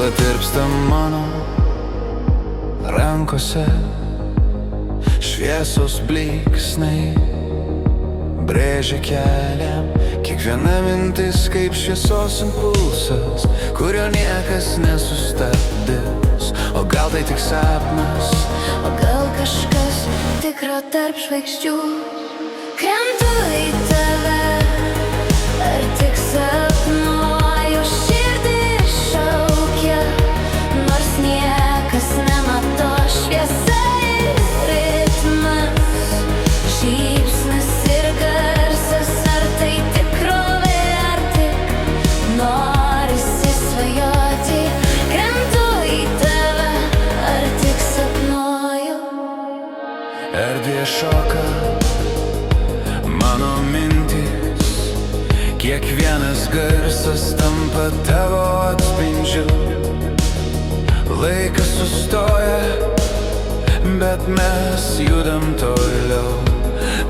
tyla tirpsta mano rankose, šviesos blyksniai brėžia kelią. Kiekviena mintis kaip šviesos impulsas, kurio niekas nesustabdys. O gal tai tik sapnas, o gal kažkas tikro tarp žvaigždžių. Krentu į tave, ar tik sapnuoju, širdį šaukia, nors niekas nemato. Šviesa ir ritmas, šypsnis ir garsas, ar tai tikrovė, ar tik norisi svajoti. Krentu į tave, ar tik sapnuoju. Erdvė šoka, mano mintys, kiekvienas garsas tampa tavo atspindžiu. Laikas sustoja, bet mes judam toliau.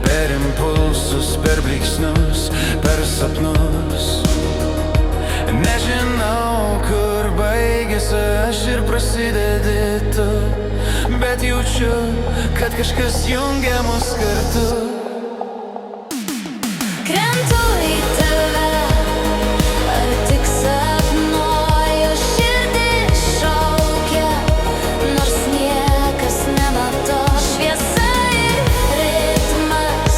Per impulsus, per blyksnius, per sapnus. Nežinau, kur baigėsi aš ir prasidedi tu, bet jaučiu, kad kažkas jungia mus kartu. Krentu į tave, ar tik sapnuoju, širdį šaukia, nors niekas nemato. Šviesa ir ritmas,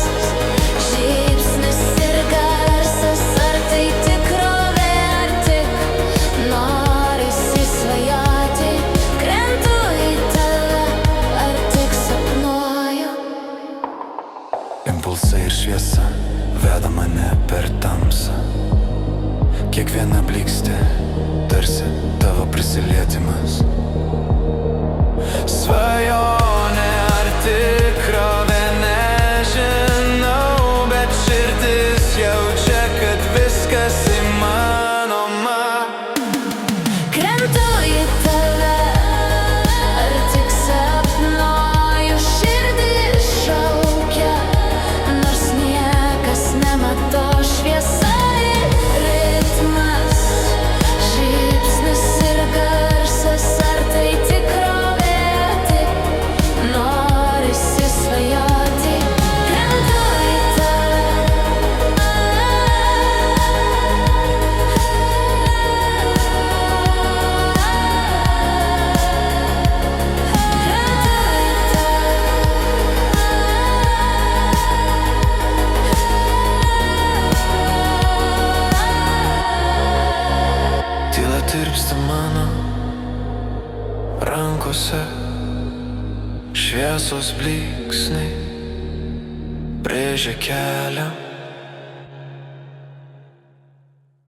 šypsnis ir garsas, ar tai tikrovė, ar tik norisi svajoti. Krentu į tave, ar tik sapnuoju. Impulsai ir šviesa veda mane per tamsą. Kiekviena blykstė tarsi tavo prisilietimas. Svajonė ar tikrovė, nežinau, bet širdis jaučia, kad viskas įmanoma. Krentu į tave, ar tik sapnuoju, širdį šaukia, nors niekas nemato. Šviesa ir ritmas, šypsnis ir garsas, ar tai tikrovė, tik norisi svajoti. Krentu į tave. Tyla tirpsta mano rankose, šviesos blyksniai brėžia kelią.